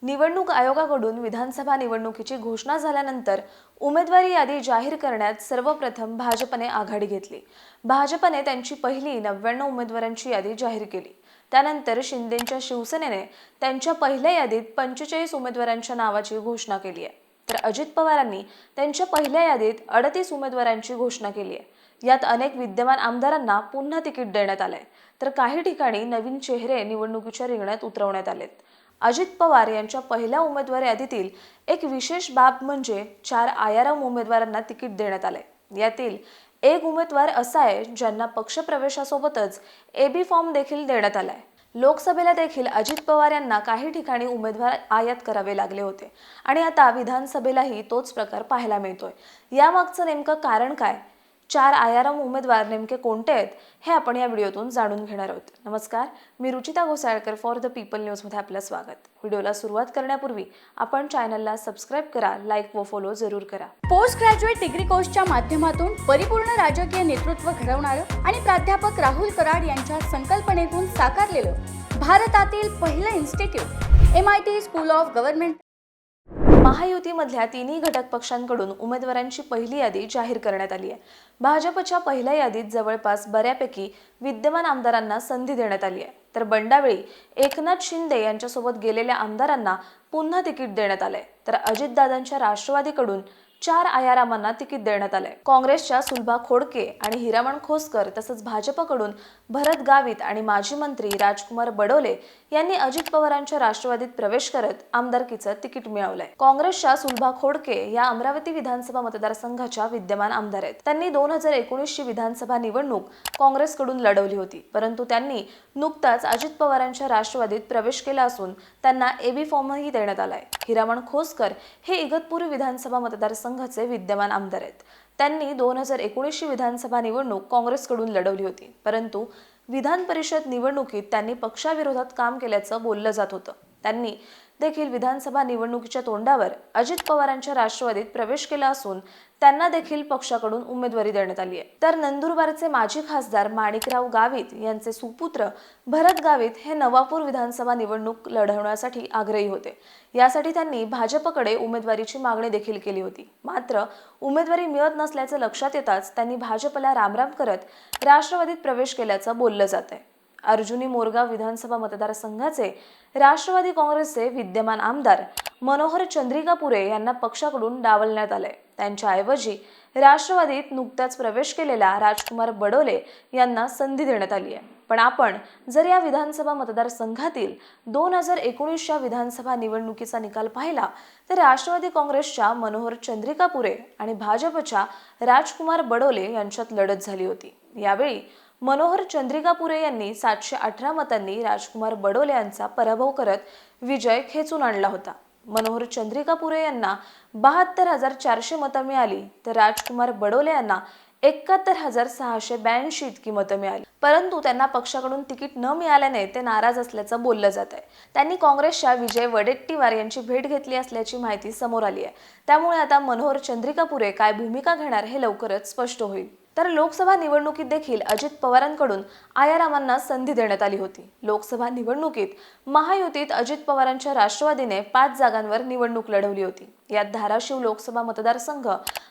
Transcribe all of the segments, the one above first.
निवडणूक आयोगाकडून विधानसभा निवडणुकीची घोषणा झाल्यानंतर उमेदवारी यादी जाहीर करण्यात सर्वप्रथम भाजपने आघाडी घेतली। भाजपने त्यांची पहिली 99 उमेदवारांची यादी जाहीर केली। त्यानंतर शिंदेंच्या शिवसेनेने त्यांच्या पहिल्या यादीत 45 उमेदवारांच्या नावाची घोषणा केली आहे, तर अजित पवारांनी त्यांच्या पहिल्या यादीत 38 उमेदवारांची घोषणा केली आहे। यात अनेक विद्यमान आमदारांना पुन्हा तिकीट देण्यात आले, तर काही ठिकाणी नवीन चेहरे निवडणुकीच्या रिंगणात उतरवण्यात आलेत। अजित पवार यांच्या पहिल्या उमेदवारी यादीतील एक विशेष बाब म्हणजे 4 आयाराम उमेदवारांना तिकीट देण्यात आले। यातील एक उमेदवार असा आहे ज्यांना पक्षप्रवेशासोबतच एबी फॉर्म देखील देण्यात आलाय। लोकसभेला देखील अजित पवार यांना काही ठिकाणी उमेदवार आयात करावे लागले होते आणि आता विधानसभेलाही तोच प्रकार पाहायला मिळतोय। यामागचं नेमकं कारण काय? 4 आयाराम उमेदवार नेमके कोणते आहेत हे आपण या व्हिडिओतून जाणून घेणार आहोत। नमस्कार, मी Ruchita Ghosalkar for the People News मध्ये आपलं स्वागत। व्हिडिओला सुरुवात करण्यापूर्वी आपण चॅनलला सबस्क्राइब करा, लाईक व फॉलो जरूर करा। पोस्ट ग्रॅज्युएट डिग्री कोर्सच्या माध्यमातून परिपूर्ण राजकीय नेतृत्व घडवणारं आणि प्राध्यापक राहुल कराड यांच्या संकल्पनेतून साकारलेलं भारतातील पहिलं institute MIT School of Government. महायुतीमधल्या तिन्ही घटक पक्षांकडून उमेदवारांची पहिली यादी जाहीर करण्यात आली आहे। भाजपच्या पहिल्या यादीत जवळपास बऱ्यापैकी विद्यमान आमदारांना संधी देण्यात आली आहे, तर बंडावेळी एकनाथ शिंदे यांच्यासोबत गेलेल्या आमदारांना पुन्हा तिकीट देण्यात आले, तर अजितदादांच्या राष्ट्रवादीकडून 4 आयारामांना तिकीट देण्यात आले। काँग्रेसच्या सुलभा खोडके आणि हिरामण खोसकर तसंच भाजपकडून भरत गावित आणि माजी मंत्री राजकुमार बडोले यांनी अजित पवारांच्या राष्ट्रवादीत प्रवेश करत आमदारकीचं तिकीट मिळवलंय। काँग्रेसच्या सुलभा खोडके या अमरावती विधानसभा मतदारसंघाच्या विद्यमान आमदार आहेत। त्यांनी 2019 ची विधानसभा निवडणूक काँग्रेसकडून लढवली होती, परंतु त्यांनी नुकताच अजित पवारांच्या राष्ट्रवादीत प्रवेश केला असून त्यांना एबी फॉर्मही देण्यात आलाय। हिरामण खोसकर हे इगतपुरी विधानसभा मतदारसंघाचे विद्यमान आमदार आहेत। त्यांनी 2019 ची विधानसभा निवडणूक काँग्रेसकडून लढवली होती, परंतु विधान परिषद निवडणुकीत त्यांनी पक्षाविरोधात काम केल्याचं बोललं जात होतं। त्यांनी देखील विधानसभा निवडणुकीच्या तोंडावर अजित पवारांच्या राष्ट्रवादीत प्रवेश केला असून त्यांना देखील पक्षाकडून उमेदवारी देण्यात आली आहे। तर नंदुरबारचे माजी खासदार माणिकराव गावित यांचे सुपुत्र भरत गावित हे नवापूर विधानसभा निवडणूक लढवण्यासाठी आग्रही होते। यासाठी त्यांनी भाजपकडे उमेदवारीची मागणी देखील केली होती, मात्र उमेदवारी मिळत नसल्याचे लक्षात येताच त्यांनी भाजपला रामराम करत राष्ट्रवादीत प्रवेश केल्याचं बोललं जात आहे। अर्जुनी मोरगाव विधानसभा मतदारसंघाचे राष्ट्रवादी काँग्रेसचे विद्यमान आमदार मनोहर चंद्रिकापुरे यांना पक्षाकडून डावलण्यात आले। त्यांच्याऐवजी राष्ट्रवादीत नुकताच प्रवेश केलेल्या राजकुमार बडोले यांना संधी देण्यात आली आहे। पण आपण जर या विधानसभा मतदारसंघातील 2019च्या विधानसभा निवडणुकीचा निकाल पाहिला तर राष्ट्रवादी काँग्रेसच्या मनोहर चंद्रिकापुरे आणि भाजपच्या राजकुमार बडोले यांच्यात लढत झाली होती। यावेळी मनोहर चंद्रिकापुरे यांनी 718 मतांनी राजकुमार बडोले यांचा पराभव करत विजय खेचून आणला होता। मनोहर चंद्रिकापुरे यांना 72,400 मतं मिळाली, तर राजकुमार बडोले यांना 71,682 इतकी मतं मिळाली, परंतु त्यांना पक्षाकडून तिकीट न मिळाल्याने ते नाराज असल्याचं बोललं जात आहे। त्यांनी काँग्रेसच्या विजय वडेट्टीवार यांची भेट घेतली असल्याची माहिती समोर आली आहे। त्यामुळे आता मनोहर चंद्रिकापुरे काय भूमिका घेणार हे लवकरच स्पष्ट होईल। तर लोकसभा निवडणुकीत देखील अजित पवारांकडून आयारामांना संधी देण्यात आली होती। लोकसभा निवडणुकीत महायुतीत अजित पवारांच्या राष्ट्रवादीने 5 जागांवर निवडणूक लढवली होती। यात धाराशिव लोकसभा मतदारसंघ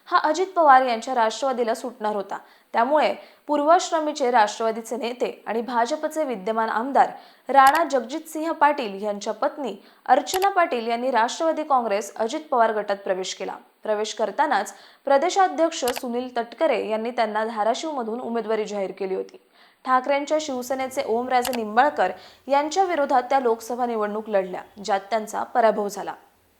हा अजित पवार यांच्या राष्ट्रवादीला सुटणार होता। त्यामुळे पूर्वाश्रमीचे राष्ट्रवादीचे नेते आणि भाजपचे विद्यमान आमदार राणा जगजितसिंह पाटील यांच्या पत्नी अर्चना पाटील यांनी राष्ट्रवादी काँग्रेस अजित पवार गटात प्रवेश केला। प्रवेश करतानाच प्रदेशाध्यक्ष सुनील तटकरे यांनी त्यांना धाराशिवमधून उमेदवारी जाहीर केली होती। ठाकरेंच्या शिवसेनेचे ओमराजे निंबाळकर यांच्या विरोधात त्या लोकसभा निवडणूक लढल्या, ज्यात त्यांचा पराभव झाला।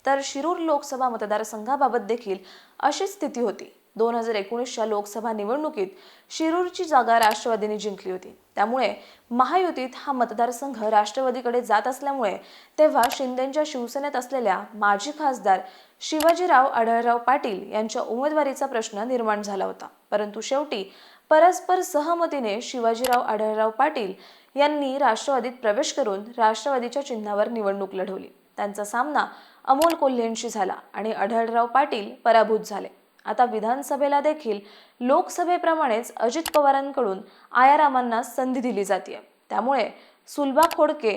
तर शिरूर लोकसभा मतदारसंघाबाबत देखील अशी स्थिती होती। 2019च्या लोकसभा निवडणुकीत शिरूरची जागा राष्ट्रवादीने जिंकली होती। त्यामुळे महायुतीत हा मतदारसंघ राष्ट्रवादीकडे जात असल्यामुळे तेव्हा शिंदेंच्या शिवसेनेत असलेल्या माजी खासदार शिवाजीराव आढळराव पाटील यांच्या उमेदवारीचा प्रश्न निर्माण झाला होता, परंतु शेवटी परस्पर सहमतीने शिवाजीराव आढळराव पाटील यांनी राष्ट्रवादीत प्रवेश करून राष्ट्रवादीच्या चिन्हावर निवडणूक लढवली। त्यांचा सामना अमोल कोल्हेंशी झाला आणि आढळराव पाटील पराभूत झाले। आता विधानसभेला देखील लोकसभेप्रमाणेच अजित पवारांकडून आयारामांना संधी दिली जाते। त्यामुळे सुलभा खोडके,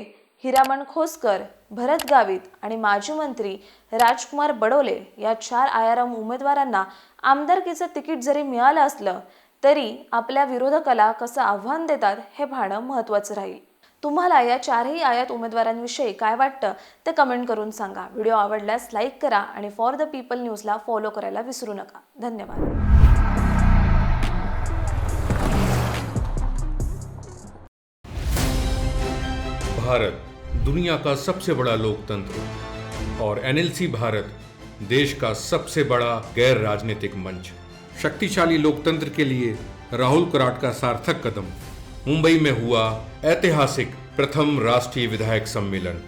हिरामण खोसकर, भरत गावित आणि माजी मंत्री राजकुमार बडोले या 4 आयाराम उमेदवारांना आमदारकीचं तिकीट जरी मिळालं असलं तरी आपल्या विरोधकाला कसं आव्हान देतात हे पाहणं महत्त्वाचं राहील. तुम्हाला या 4ही आयात उमेदवारांविषयी काय वाटतं ते कमेंट करून सांगा. व्हिडिओ आवडल्यास लाईक करा आणि फॉर द पीपल न्यूजला फॉलो करायला विसरू नका. धन्यवाद. भारत दुनिया का सबसे बड़ा लोकतंत्र और एनएलसी भारत देश का सबसे बड़ा गैर राजनीतिक मंच. शक्तिशाली लोकतंत्र के लिए राहुल कराट का सार्थक कदम. मुंबई में हुआ ऐतिहासिक प्रथम राष्ट्रीय विधायक सम्मेलन.